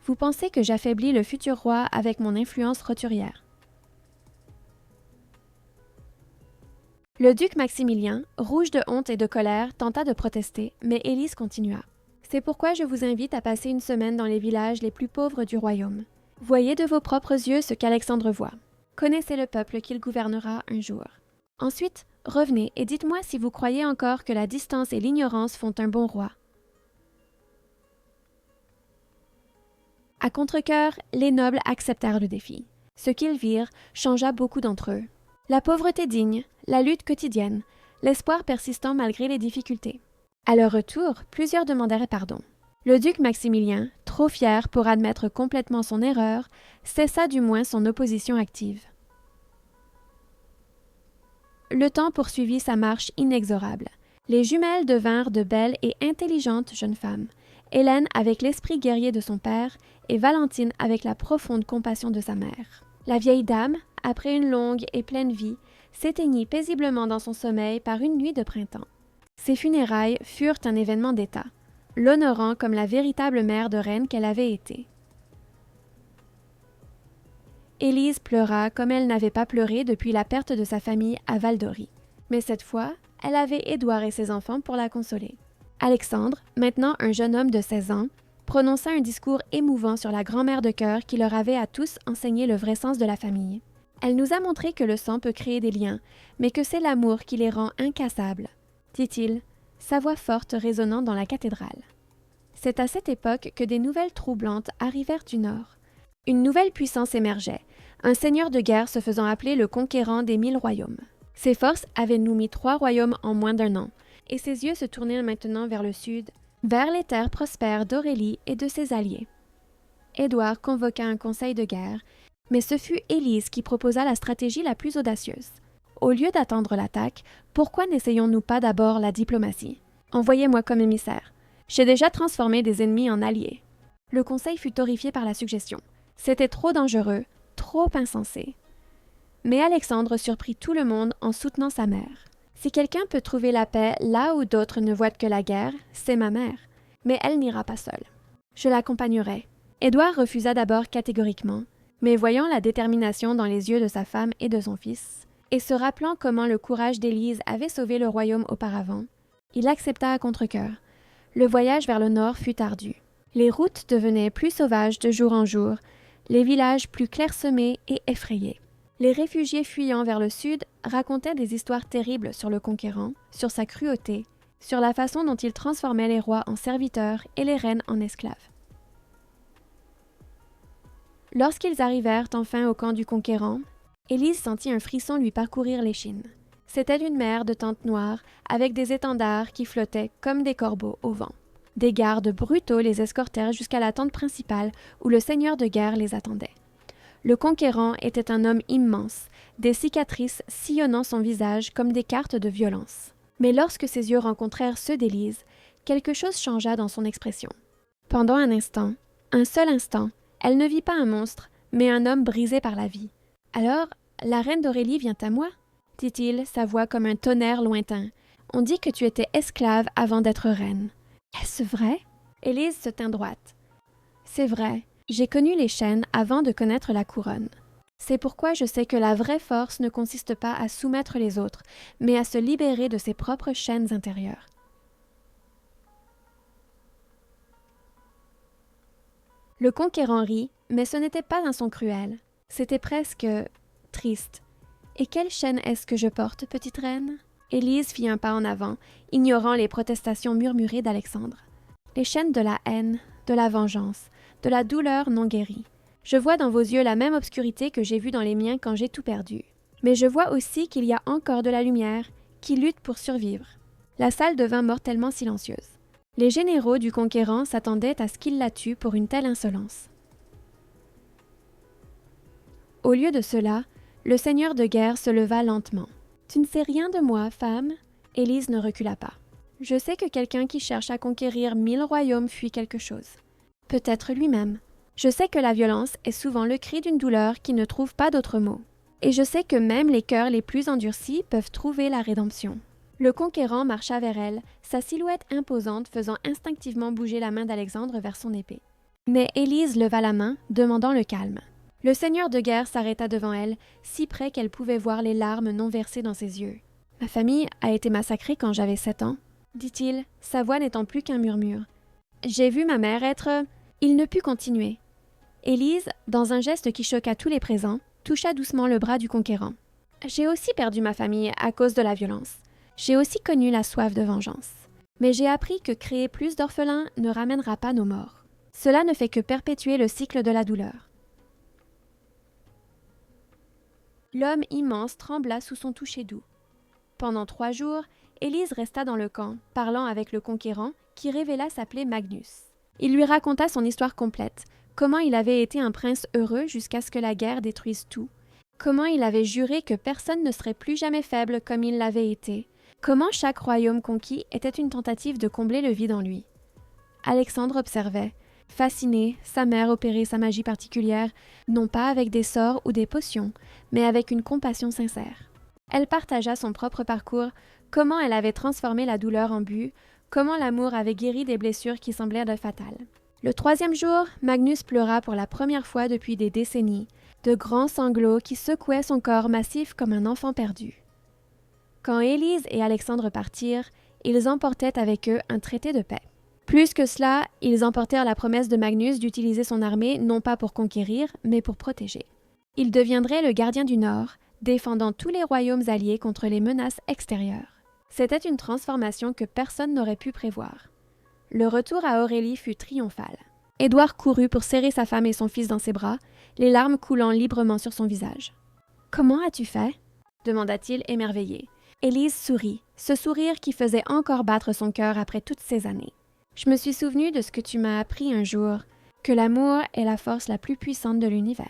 Vous pensez que j'affaiblis le futur roi avec mon influence roturière. Le duc Maximilien, rouge de honte et de colère, tenta de protester, mais Élise continua. « C'est pourquoi je vous invite à passer une semaine dans les villages les plus pauvres du royaume. Voyez de vos propres yeux ce qu'Alexandre voit. Connaissez le peuple qu'il gouvernera un jour. Ensuite, revenez et dites-moi si vous croyez encore que la distance et l'ignorance font un bon roi. » À contre-cœur, les nobles acceptèrent le défi. Ce qu'ils virent changea beaucoup d'entre eux. La pauvreté digne, la lutte quotidienne, l'espoir persistant malgré les difficultés. À leur retour, plusieurs demandèrent pardon. Le duc Maximilien, trop fier pour admettre complètement son erreur, cessa du moins son opposition active. Le temps poursuivit sa marche inexorable. Les jumelles devinrent de belles et intelligentes jeunes femmes, Hélène avec l'esprit guerrier de son père et Valentine avec la profonde compassion de sa mère. La vieille dame, après une longue et pleine vie, s'éteignit paisiblement dans son sommeil par une nuit de printemps. Ses funérailles furent un événement d'État, l'honorant comme la véritable mère de reine qu'elle avait été. Élise pleura comme elle n'avait pas pleuré depuis la perte de sa famille à Val-d'Ory. Mais cette fois, elle avait Édouard et ses enfants pour la consoler. Alexandre, maintenant un jeune homme de 16 ans, prononça un discours émouvant sur la grand-mère de cœur qui leur avait à tous enseigné le vrai sens de la famille. Elle nous a montré que le sang peut créer des liens, mais que c'est l'amour qui les rend incassables, dit-il, sa voix forte résonnant dans la cathédrale. C'est à cette époque que des nouvelles troublantes arrivèrent du Nord. Une nouvelle puissance émergeait, un seigneur de guerre se faisant appeler le conquérant des 1000 royaumes. Ses forces avaient nommé 3 royaumes en moins d'1 an, et ses yeux se tournaient maintenant vers le sud, vers les terres prospères d'Aurélie et de ses alliés. Édouard convoqua un conseil de guerre, mais ce fut Élise qui proposa la stratégie la plus audacieuse. Au lieu d'attendre l'attaque, pourquoi n'essayons-nous pas d'abord la diplomatie? Envoyez-moi comme émissaire. J'ai déjà transformé des ennemis en alliés. Le conseil fut horrifié par la suggestion. C'était trop dangereux, trop insensé. Mais Alexandre surprit tout le monde en soutenant sa mère. Si quelqu'un peut trouver la paix là où d'autres ne voient que la guerre, c'est ma mère. Mais elle n'ira pas seule. Je l'accompagnerai. Édouard refusa d'abord catégoriquement, mais voyant la détermination dans les yeux de sa femme et de son fils, et se rappelant comment le courage d'Élise avait sauvé le royaume auparavant, il accepta à contre-cœur. Le voyage vers le nord fut ardu. Les routes devenaient plus sauvages de jour en jour, les villages plus clairsemés et effrayés. Les réfugiés fuyant vers le sud racontaient des histoires terribles sur le conquérant, sur sa cruauté, sur la façon dont il transformait les rois en serviteurs et les reines en esclaves. Lorsqu'ils arrivèrent enfin au camp du conquérant, Élise sentit un frisson lui parcourir l'échine. C'était une mer de tentes noires avec des étendards qui flottaient comme des corbeaux au vent. Des gardes brutaux les escortèrent jusqu'à la tente principale où le seigneur de guerre les attendait. Le conquérant était un homme immense, des cicatrices sillonnant son visage comme des cartes de violence. Mais lorsque ses yeux rencontrèrent ceux d'Élise, quelque chose changea dans son expression. Pendant un seul instant, elle ne vit pas un monstre, mais un homme brisé par la vie. « Alors, la reine d'Aurélie vient à moi ?» dit-il, sa voix comme un tonnerre lointain. « On dit que tu étais esclave avant d'être reine. Est-ce vrai? » Élise se tint droite. « C'est vrai. J'ai connu les chaînes avant de connaître la couronne. C'est pourquoi je sais que la vraie force ne consiste pas à soumettre les autres, mais à se libérer de ses propres chaînes intérieures. » Le conquérant rit, mais ce n'était pas un son cruel. C'était presque triste. « Et quelle chaîne est-ce que je porte, petite reine? » Élise fit un pas en avant, ignorant les protestations murmurées d'Alexandre. « Les chaînes de la haine, de la vengeance, de la douleur non guérie. Je vois dans vos yeux la même obscurité que j'ai vue dans les miens quand j'ai tout perdu. Mais je vois aussi qu'il y a encore de la lumière, qui lutte pour survivre. » La salle devint mortellement silencieuse. Les généraux du conquérant s'attendaient à ce qu'il la tue pour une telle insolence. Au lieu de cela, le seigneur de guerre se leva lentement. « Tu ne sais rien de moi, femme ?» Élise ne recula pas. « Je sais que quelqu'un qui cherche à conquérir 1000 royaumes fuit quelque chose. Peut-être lui-même. Je sais que la violence est souvent le cri d'une douleur qui ne trouve pas d'autre mot. Et je sais que même les cœurs les plus endurcis peuvent trouver la rédemption. » Le conquérant marcha vers elle, sa silhouette imposante faisant instinctivement bouger la main d'Alexandre vers son épée. Mais Élise leva la main, demandant le calme. Le seigneur de guerre s'arrêta devant elle, si près qu'elle pouvait voir les larmes non versées dans ses yeux. « Ma famille a été massacrée quand j'avais 7 ans, » dit-il, sa voix n'étant plus qu'un murmure. « J'ai vu ma mère être... » Il ne put continuer. Élise, dans un geste qui choqua tous les présents, toucha doucement le bras du conquérant. « J'ai aussi perdu ma famille à cause de la violence. J'ai aussi connu la soif de vengeance. Mais j'ai appris que créer plus d'orphelins ne ramènera pas nos morts. Cela ne fait que perpétuer le cycle de la douleur. » L'homme immense trembla sous son toucher doux. Pendant 3 jours, Élise resta dans le camp, parlant avec le conquérant, qui révéla s'appeler Magnus. Il lui raconta son histoire complète, comment il avait été un prince heureux jusqu'à ce que la guerre détruise tout, comment il avait juré que personne ne serait plus jamais faible comme il l'avait été, comment chaque royaume conquis était une tentative de combler le vide en lui. Alexandre observait, fasciné, sa mère opérer sa magie particulière, non pas avec des sorts ou des potions, mais avec une compassion sincère. Elle partagea son propre parcours, comment elle avait transformé la douleur en but, comment l'amour avait guéri des blessures qui semblaient fatales. Le 3e jour, Magnus pleura pour la première fois depuis des décennies, de grands sanglots qui secouaient son corps massif comme un enfant perdu. Quand Élise et Alexandre partirent, ils emportaient avec eux un traité de paix. Plus que cela, ils emportèrent la promesse de Magnus d'utiliser son armée non pas pour conquérir, mais pour protéger. Il deviendrait le gardien du Nord, défendant tous les royaumes alliés contre les menaces extérieures. C'était une transformation que personne n'aurait pu prévoir. Le retour à Aurélie fut triomphal. Édouard courut pour serrer sa femme et son fils dans ses bras, les larmes coulant librement sur son visage. « Comment as-tu fait » demanda-t-il émerveillé. Élise sourit, ce sourire qui faisait encore battre son cœur après toutes ces années. « Je me suis souvenu de ce que tu m'as appris un jour, que l'amour est la force la plus puissante de l'univers.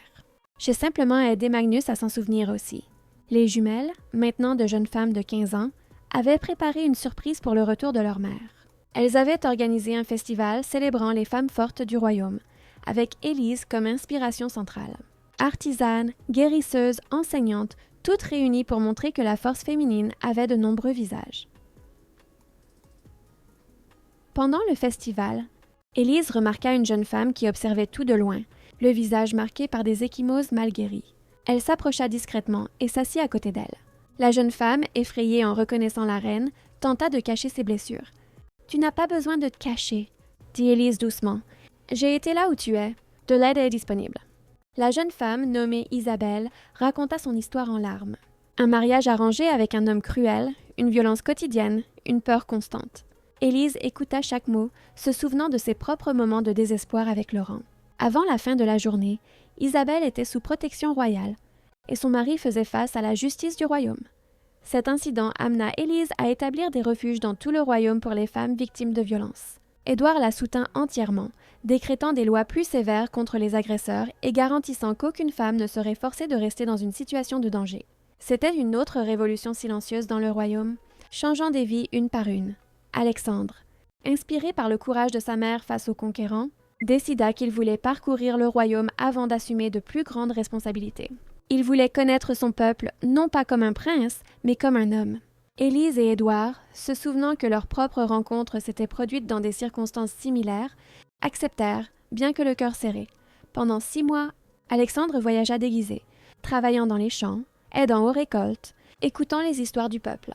J'ai simplement aidé Magnus à s'en souvenir aussi. » Les jumelles, maintenant de jeunes femmes de 15 ans, avaient préparé une surprise pour le retour de leur mère. Elles avaient organisé un festival célébrant les femmes fortes du royaume, avec Élise comme inspiration centrale. Artisanes, guérisseuses, enseignantes, toutes réunies pour montrer que la force féminine avait de nombreux visages. Pendant le festival, Élise remarqua une jeune femme qui observait tout de loin, le visage marqué par des ecchymoses mal guéries. Elle s'approcha discrètement et s'assit à côté d'elle. La jeune femme, effrayée en reconnaissant la reine, tenta de cacher ses blessures. « Tu n'as pas besoin de te cacher, » dit Élise doucement. « J'ai été là où tu es. De l'aide est disponible. » La jeune femme, nommée Isabelle, raconta son histoire en larmes. Un mariage arrangé avec un homme cruel, une violence quotidienne, une peur constante. Élise écouta chaque mot, se souvenant de ses propres moments de désespoir avec Laurent. Avant la fin de la journée, Isabelle était sous protection royale, et son mari faisait face à la justice du royaume. Cet incident amena Élise à établir des refuges dans tout le royaume pour les femmes victimes de violences. Édouard la soutint entièrement, décrétant des lois plus sévères contre les agresseurs et garantissant qu'aucune femme ne serait forcée de rester dans une situation de danger. C'était une autre révolution silencieuse dans le royaume, changeant des vies une par une. Alexandre, inspiré par le courage de sa mère face aux conquérants, décida qu'il voulait parcourir le royaume avant d'assumer de plus grandes responsabilités. Il voulait connaître son peuple non pas comme un prince, mais comme un homme. Élise et Édouard, se souvenant que leur propre rencontre s'était produite dans des circonstances similaires, acceptèrent, bien que le cœur serré. Pendant 6 mois, Alexandre voyagea déguisé, travaillant dans les champs, aidant aux récoltes, écoutant les histoires du peuple.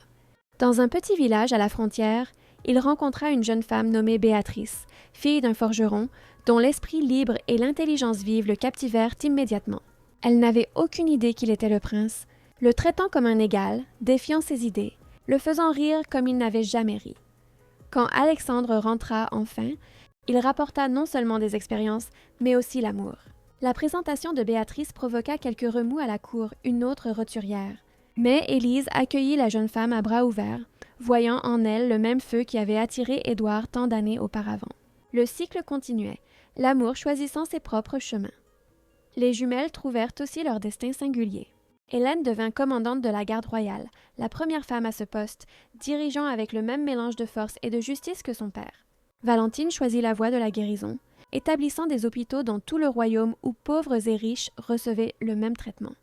Dans un petit village à la frontière, il rencontra une jeune femme nommée Béatrice, fille d'un forgeron, dont l'esprit libre et l'intelligence vive le captivèrent immédiatement. Elle n'avait aucune idée qu'il était le prince, le traitant comme un égal, défiant ses idées, le faisant rire comme il n'avait jamais ri. Quand Alexandre rentra enfin, il rapporta non seulement des expériences, mais aussi l'amour. La présentation de Béatrice provoqua quelques remous à la cour, une autre roturière. Mais Élise accueillit la jeune femme à bras ouverts, voyant en elle le même feu qui avait attiré Édouard tant d'années auparavant. Le cycle continuait, l'amour choisissant ses propres chemins. Les jumelles trouvèrent aussi leur destin singulier. Hélène devint commandante de la garde royale, la première femme à ce poste, dirigeant avec le même mélange de force et de justice que son père. Valentine choisit la voie de la guérison, établissant des hôpitaux dans tout le royaume où pauvres et riches recevaient le même traitement.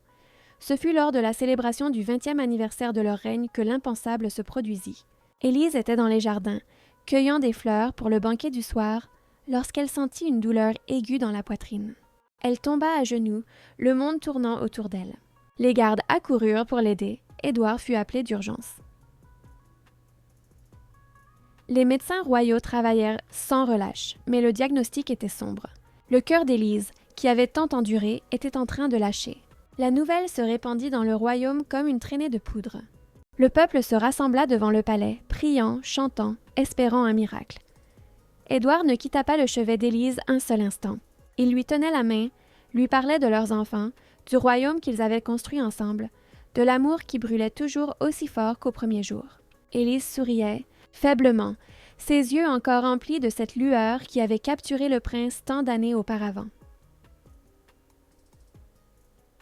Ce fut lors de la célébration du 20e anniversaire de leur règne que l'impensable se produisit. Élise était dans les jardins, cueillant des fleurs pour le banquet du soir, lorsqu'elle sentit une douleur aiguë dans la poitrine. Elle tomba à genoux, le monde tournant autour d'elle. Les gardes accoururent pour l'aider. Édouard fut appelé d'urgence. Les médecins royaux travaillèrent sans relâche, mais le diagnostic était sombre. Le cœur d'Élise, qui avait tant enduré, était en train de lâcher. La nouvelle se répandit dans le royaume comme une traînée de poudre. Le peuple se rassembla devant le palais, priant, chantant, espérant un miracle. Édouard ne quitta pas le chevet d'Élise un seul instant. Il lui tenait la main, lui parlait de leurs enfants, du royaume qu'ils avaient construit ensemble, de l'amour qui brûlait toujours aussi fort qu'au premier jour. Élise souriait, faiblement, ses yeux encore emplis de cette lueur qui avait capturé le prince tant d'années auparavant.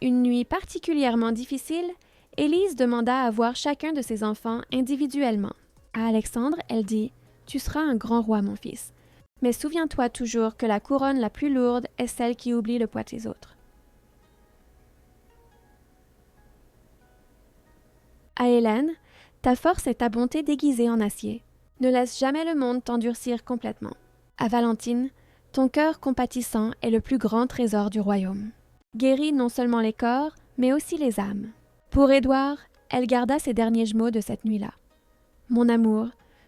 Une nuit particulièrement difficile, Élise demanda à voir chacun de ses enfants individuellement. À Alexandre, elle dit « Tu seras un grand roi, mon fils. Mais souviens-toi toujours que la couronne la plus lourde est celle qui oublie le poids de ses autres. » À Hélène, ta force est ta bonté déguisée en acier. Ne laisse jamais le monde t'endurcir complètement. À Valentine, ton cœur compatissant est le plus grand trésor du royaume. Guérit non seulement les corps, mais aussi les âmes. Pour Édouard, elle garda ses derniers mots de cette nuit-là. Mon amour,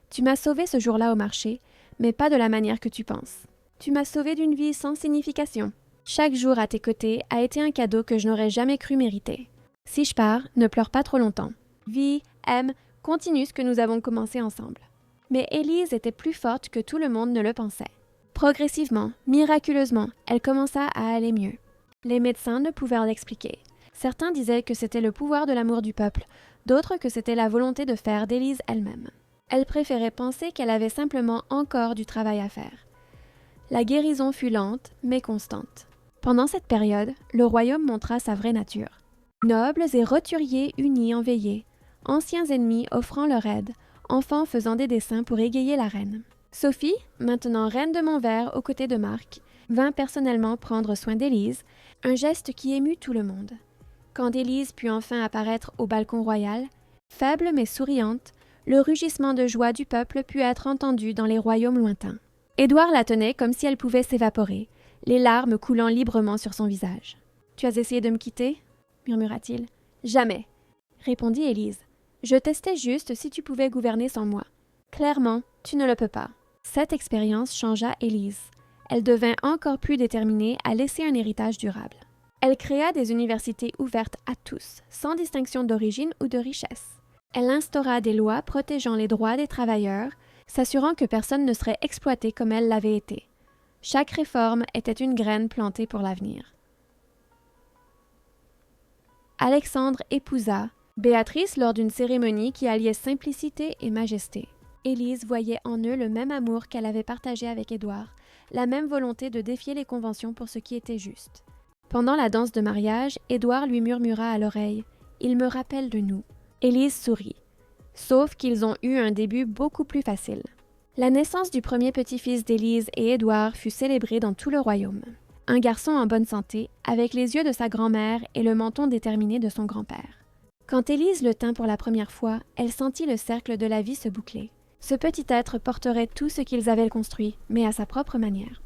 tu m'as sauvé ce jour-là au marché, mais pas de la manière que tu penses. Tu m'as sauvé d'une vie sans signification. Chaque jour à tes côtés a été un cadeau que je n'aurais jamais cru mériter. Si je pars, ne pleure pas trop longtemps. Vis, aime, continue ce que nous avons commencé ensemble. Mais Élise était plus forte que tout le monde ne le pensait. Progressivement, miraculeusement, elle commença à aller mieux. Les médecins ne pouvaient l'expliquer. Certains disaient que c'était le pouvoir de l'amour du peuple, d'autres que c'était la volonté de faire d'Élise elle-même. Elle préférait penser qu'elle avait simplement encore du travail à faire. La guérison fut lente, mais constante. Pendant cette période, le royaume montra sa vraie nature. Nobles et roturiers unis en veillée, anciens ennemis offrant leur aide, enfants faisant des dessins pour égayer la reine. Sophie, maintenant reine de Montvert aux côtés de Marc, vint personnellement prendre soin d'Élise, un geste qui émut tout le monde. Quand Élise put enfin apparaître au balcon royal, faible mais souriante, le rugissement de joie du peuple put être entendu dans les royaumes lointains. Édouard la tenait comme si elle pouvait s'évaporer, les larmes coulant librement sur son visage. « Tu as essayé de me quitter ?» murmura-t-il. « Jamais !» répondit Élise. « Je testais juste si tu pouvais gouverner sans moi. Clairement, tu ne le peux pas. » Cette expérience changea Élise. Elle devint encore plus déterminée à laisser un héritage durable. Elle créa des universités ouvertes à tous, sans distinction d'origine ou de richesse. Elle instaura des lois protégeant les droits des travailleurs, s'assurant que personne ne serait exploité comme elle l'avait été. Chaque réforme était une graine plantée pour l'avenir. Alexandre épousa Béatrice lors d'une cérémonie qui alliait simplicité et majesté. Élise voyait en eux le même amour qu'elle avait partagé avec Édouard, la même volonté de défier les conventions pour ce qui était juste. Pendant la danse de mariage, Édouard lui murmura à l'oreille « Il me rappelle de nous ». Élise sourit. Sauf qu'ils ont eu un début beaucoup plus facile. La naissance du premier petit-fils d'Élise et Édouard fut célébrée dans tout le royaume. Un garçon en bonne santé, avec les yeux de sa grand-mère et le menton déterminé de son grand-père. Quand Élise le tint pour la première fois, elle sentit le cercle de la vie se boucler. Ce petit être porterait tout ce qu'ils avaient construit, mais à sa propre manière.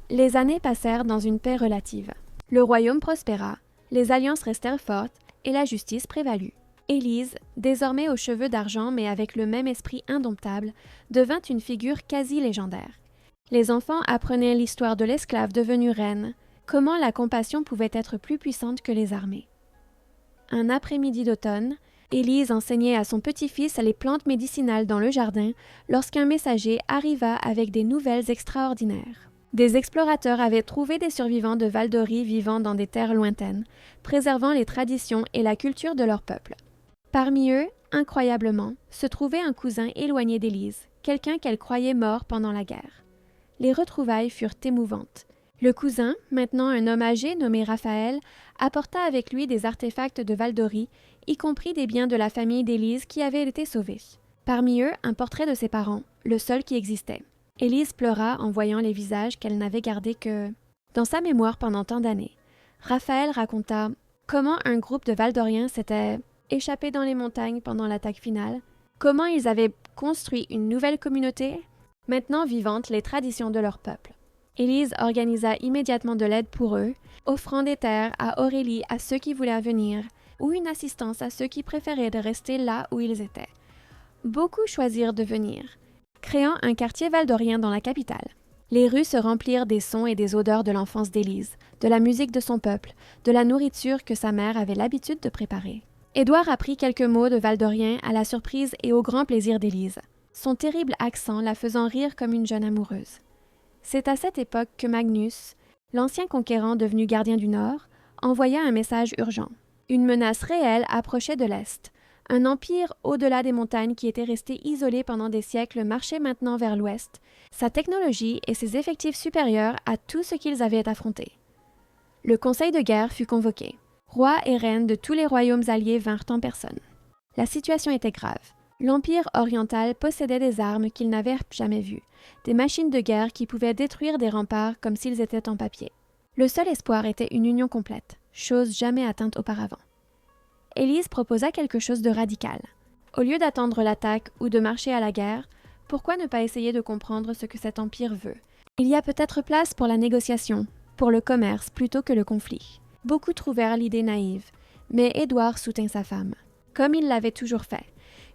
Les années passèrent dans une paix relative. Le royaume prospéra, les alliances restèrent fortes et la justice prévalut. Élise, désormais aux cheveux d'argent mais avec le même esprit indomptable, devint une figure quasi légendaire. Les enfants apprenaient l'histoire de l'esclave devenue reine, comment la compassion pouvait être plus puissante que les armées. Un après-midi d'automne, Élise enseignait à son petit-fils les plantes médicinales dans le jardin lorsqu'un messager arriva avec des nouvelles extraordinaires. Des explorateurs avaient trouvé des survivants de Val-d'Ori vivant dans des terres lointaines, préservant les traditions et la culture de leur peuple. Parmi eux, incroyablement, se trouvait un cousin éloigné d'Élise, quelqu'un qu'elle croyait mort pendant la guerre. Les retrouvailles furent émouvantes. Le cousin, maintenant un homme âgé nommé Raphaël, apporta avec lui des artefacts de Val-d'Ori, y compris des biens de la famille d'Élise qui avaient été sauvés. Parmi eux, un portrait de ses parents, le seul qui existait. Élise pleura en voyant les visages qu'elle n'avait gardés que dans sa mémoire pendant tant d'années. Raphaël raconta comment un groupe de Val-d'Oriens s'était échappé dans les montagnes pendant l'attaque finale, comment ils avaient construit une nouvelle communauté, maintenant vivante les traditions de leur peuple. Élise organisa immédiatement de l'aide pour eux, offrant des terres à Aurélie à ceux qui voulaient venir, ou une assistance à ceux qui préféraient de rester là où ils étaient. Beaucoup choisirent de venir, créant un quartier valdorien dans la capitale. Les rues se remplirent des sons et des odeurs de l'enfance d'Élise, de la musique de son peuple, de la nourriture que sa mère avait l'habitude de préparer. Édouard apprit quelques mots de valdorien à la surprise et au grand plaisir d'Élise, son terrible accent la faisant rire comme une jeune amoureuse. C'est à cette époque que Magnus, l'ancien conquérant devenu gardien du Nord, envoya un message urgent. Une menace réelle approchait de l'Est. Un empire au-delà des montagnes qui était resté isolé pendant des siècles marchait maintenant vers l'Ouest, sa technologie et ses effectifs supérieurs à tout ce qu'ils avaient affronté. Le conseil de guerre fut convoqué. Rois et reines de tous les royaumes alliés vinrent en personne. La situation était grave. L'Empire oriental possédait des armes qu'ils n'avaient jamais vues, des machines de guerre qui pouvaient détruire des remparts comme s'ils étaient en papier. Le seul espoir était une union complète, chose jamais atteinte auparavant. Élise proposa quelque chose de radical. Au lieu d'attendre l'attaque ou de marcher à la guerre, pourquoi ne pas essayer de comprendre ce que cet empire veut? Il y a peut-être place pour la négociation, pour le commerce plutôt que le conflit. Beaucoup trouvèrent l'idée naïve, mais Édouard soutint sa femme, comme il l'avait toujours fait.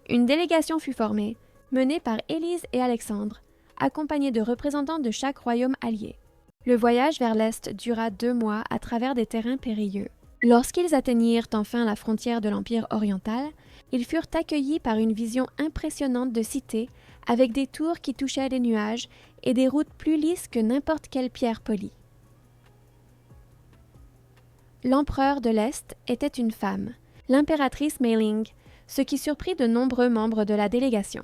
Une délégation fut formée, menée par Élise et Alexandre, accompagnée de représentants de chaque royaume allié. Le voyage vers l'Est dura 2 mois à travers des terrains périlleux. Lorsqu'ils atteignirent enfin la frontière de l'Empire oriental, ils furent accueillis par une vision impressionnante de cités, avec des tours qui touchaient les nuages et des routes plus lisses que n'importe quelle pierre polie. L'empereur de l'Est était une femme, l'impératrice Meiling, ce qui surprit de nombreux membres de la délégation.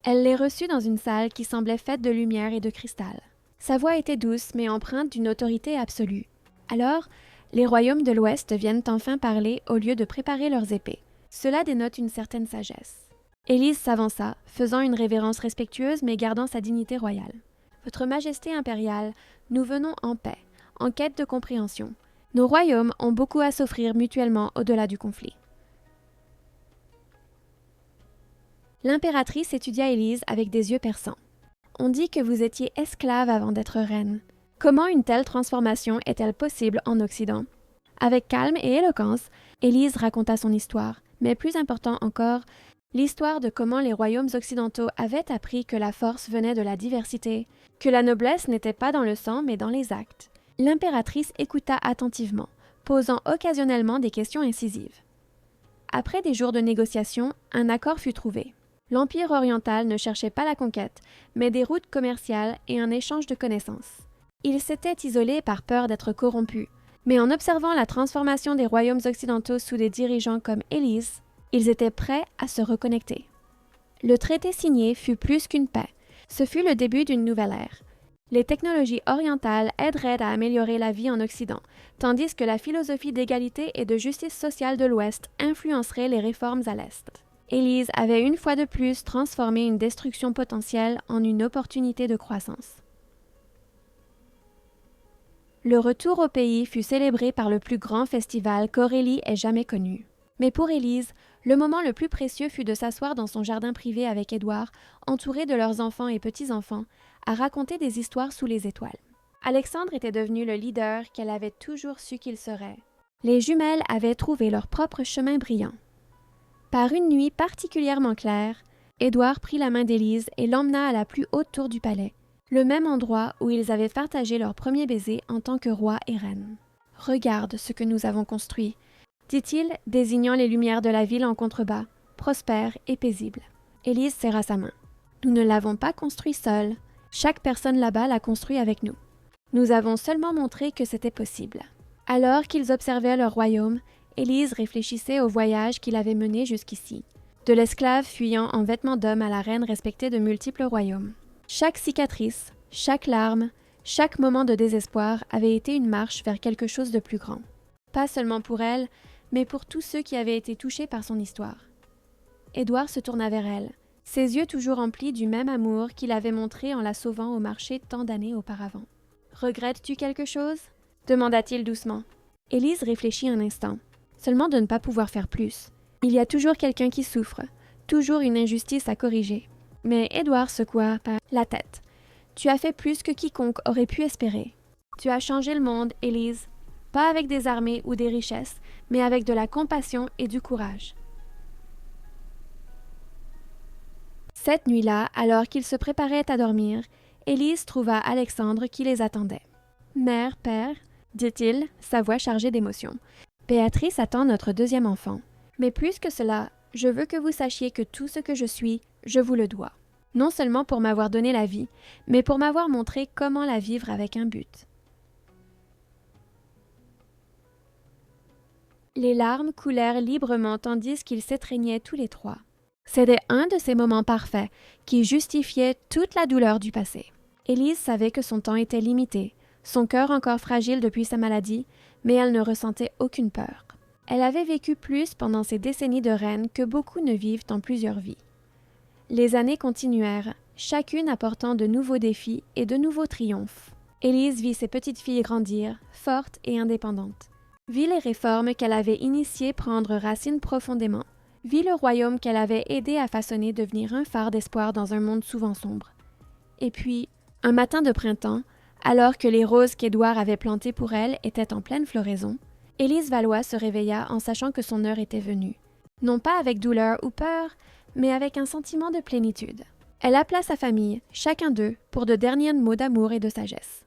Elle les reçut dans une salle qui semblait faite de lumière et de cristal. Sa voix était douce mais empreinte d'une autorité absolue. Alors, les royaumes de l'Ouest viennent enfin parler au lieu de préparer leurs épées. Cela dénote une certaine sagesse. Élise s'avança, faisant une révérence respectueuse mais gardant sa dignité royale. « Votre Majesté impériale, nous venons en paix, en quête de compréhension. Nos royaumes ont beaucoup à s'offrir mutuellement au-delà du conflit. » L'impératrice étudia Élise avec des yeux perçants. « On dit que vous étiez esclave avant d'être reine. Comment une telle transformation est-elle possible en Occident? » Avec calme et éloquence, Élise raconta son histoire, mais plus important encore, l'histoire de comment les royaumes occidentaux avaient appris que la force venait de la diversité, que la noblesse n'était pas dans le sang mais dans les actes. L'impératrice écouta attentivement, posant occasionnellement des questions incisives. Après des jours de négociations, un accord fut trouvé. L'Empire oriental ne cherchait pas la conquête, mais des routes commerciales et un échange de connaissances. Il s'était isolé par peur d'être corrompu, mais en observant la transformation des royaumes occidentaux sous des dirigeants comme Élise, Ils étaient prêts à se reconnecter. Le traité signé fut plus qu'une paix. Ce fut le début d'une nouvelle ère. Les technologies orientales aideraient à améliorer la vie en Occident, tandis que la philosophie d'égalité et de justice sociale de l'Ouest influencerait les réformes à l'Est. Élise avait une fois de plus transformé une destruction potentielle en une opportunité de croissance. Le retour au pays fut célébré par le plus grand festival qu'Aurélie ait jamais connu. Mais pour Élise, le moment le plus précieux fut de s'asseoir dans son jardin privé avec Édouard, entouré de leurs enfants et petits-enfants, à raconter des histoires sous les étoiles. Alexandre était devenu le leader qu'elle avait toujours su qu'il serait. Les jumelles avaient trouvé leur propre chemin brillant. Par une nuit particulièrement claire, Édouard prit la main d'Élise et l'emmena à la plus haute tour du palais, le même endroit où ils avaient partagé leur premier baiser en tant que roi et reine. « Regarde ce que nous avons construit », dit-il, désignant les lumières de la ville en contrebas, prospères et paisibles. Élise serra sa main. « Nous ne l'avons pas construit seuls. Chaque personne là-bas l'a construit avec nous. Nous avons seulement montré que c'était possible. » Alors qu'ils observaient leur royaume, Élise réfléchissait au voyage qu'il avait mené jusqu'ici, de l'esclave fuyant en vêtements d'homme à la reine respectée de multiples royaumes. Chaque cicatrice, chaque larme, chaque moment de désespoir avait été une marche vers quelque chose de plus grand. Pas seulement pour elle, mais pour tous ceux qui avaient été touchés par son histoire. Édouard se tourna vers elle, ses yeux toujours remplis du même amour qu'il avait montré en la sauvant au marché tant d'années auparavant. « Regrettes-tu quelque chose ?» demanda-t-il doucement. Élise réfléchit un instant, seulement de ne pas pouvoir faire plus. Il y a toujours quelqu'un qui souffre, toujours une injustice à corriger. Mais Édouard secoua la tête. « Tu as fait plus que quiconque aurait pu espérer. Tu as changé le monde, Élise. Pas avec des armées ou des richesses, mais avec de la compassion et du courage. » Cette nuit-là, alors qu'ils se préparaient à dormir, Élise trouva Alexandre qui les attendait. « Mère, père, dit-il, sa voix chargée d'émotion, Béatrice attend notre deuxième enfant. Mais plus que cela, je veux que vous sachiez que tout ce que je suis, je vous le dois. Non seulement pour m'avoir donné la vie, mais pour m'avoir montré comment la vivre avec un but. » Les larmes coulèrent librement tandis qu'ils s'étreignaient tous les trois. C'était un de ces moments parfaits qui justifiaient toute la douleur du passé. Élise savait que son temps était limité, son cœur encore fragile depuis sa maladie, mais elle ne ressentait aucune peur. Elle avait vécu plus pendant ces décennies de reine que beaucoup ne vivent en plusieurs vies. Les années continuèrent, chacune apportant de nouveaux défis et de nouveaux triomphes. Élise vit ses petites filles grandir, fortes et indépendantes. Vit les réformes qu'elle avait initiées prendre racine profondément. Vit le royaume qu'elle avait aidé à façonner devenir un phare d'espoir dans un monde souvent sombre. Et puis, un matin de printemps, alors que les roses qu'Édouard avait plantées pour elle étaient en pleine floraison, Élise Valois se réveilla en sachant que son heure était venue. Non pas avec douleur ou peur, mais avec un sentiment de plénitude. Elle appela sa famille, chacun d'eux, pour de derniers mots d'amour et de sagesse.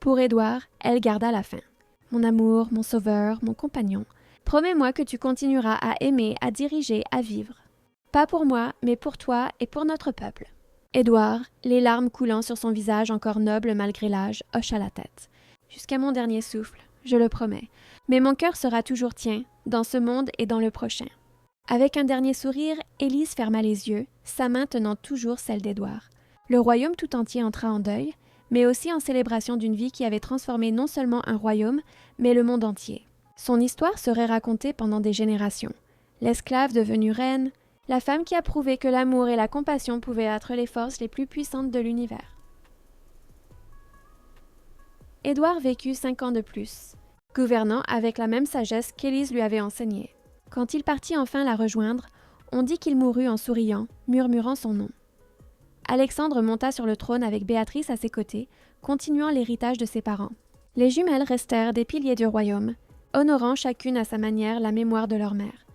Pour Édouard, elle garda la fin. « Mon amour, mon sauveur, mon compagnon, promets-moi que tu continueras à aimer, à diriger, à vivre. Pas pour moi, mais pour toi et pour notre peuple. » Édouard, les larmes coulant sur son visage encore noble malgré l'âge, hocha la tête. « Jusqu'à mon dernier souffle, je le promets, mais mon cœur sera toujours tien, dans ce monde et dans le prochain. » Avec un dernier sourire, Élise ferma les yeux, sa main tenant toujours celle d'Édouard. Le royaume tout entier entra en deuil, mais aussi en célébration d'une vie qui avait transformé non seulement un royaume, mais le monde entier. Son histoire serait racontée pendant des générations. L'esclave devenue reine, la femme qui a prouvé que l'amour et la compassion pouvaient être les forces les plus puissantes de l'univers. Édouard vécut 5 ans de plus, gouvernant avec la même sagesse qu'Élise lui avait enseignée. Quand il partit enfin la rejoindre, on dit qu'il mourut en souriant, murmurant son nom. Alexandre monta sur le trône avec Béatrice à ses côtés, continuant l'héritage de ses parents. Les jumelles restèrent des piliers du royaume, honorant chacune à sa manière la mémoire de leur mère.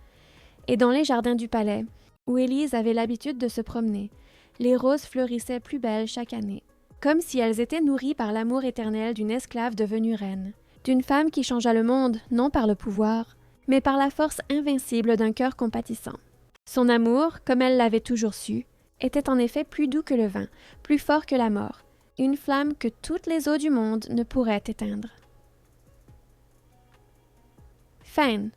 Et dans les jardins du palais, où Élise avait l'habitude de se promener, les roses fleurissaient plus belles chaque année, comme si elles étaient nourries par l'amour éternel d'une esclave devenue reine, d'une femme qui changea le monde non par le pouvoir, mais par la force invincible d'un cœur compatissant. Son amour, comme elle l'avait toujours su, était en effet plus doux que le vin, plus fort que la mort, une flamme que toutes les eaux du monde ne pourraient éteindre. Fin.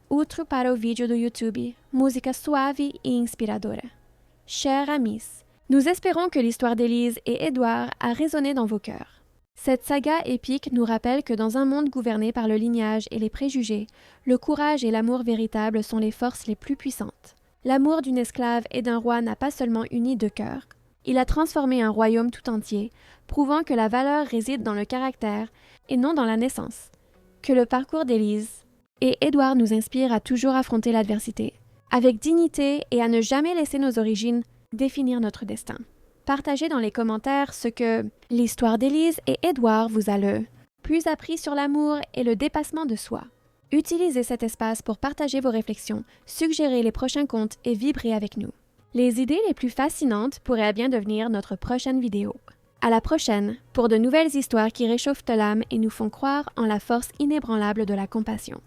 outro para o vídeo do YouTube, música suave e inspiradora. Chers amis, nous espérons que l'histoire d'Élise et Édouard a résonné dans vos cœurs. Cette saga épique nous rappelle que dans un monde gouverné par le lignage et les préjugés, le courage et l'amour véritable sont les forces les plus puissantes. L'amour d'une esclave et d'un roi n'a pas seulement uni deux cœurs, il a transformé un royaume tout entier, prouvant que la valeur réside dans le caractère et non dans la naissance. Que le parcours d'Élise et Édouard nous inspire à toujours affronter l'adversité, avec dignité et à ne jamais laisser nos origines définir notre destin. Partagez dans les commentaires ce que l'histoire d'Élise et Édouard vous a le plus appris sur l'amour et le dépassement de soi. Utilisez cet espace pour partager vos réflexions, suggérer les prochains contes et vibrer avec nous. Les idées les plus fascinantes pourraient bien devenir notre prochaine vidéo. À la prochaine pour de nouvelles histoires qui réchauffent l'âme et nous font croire en la force inébranlable de la compassion.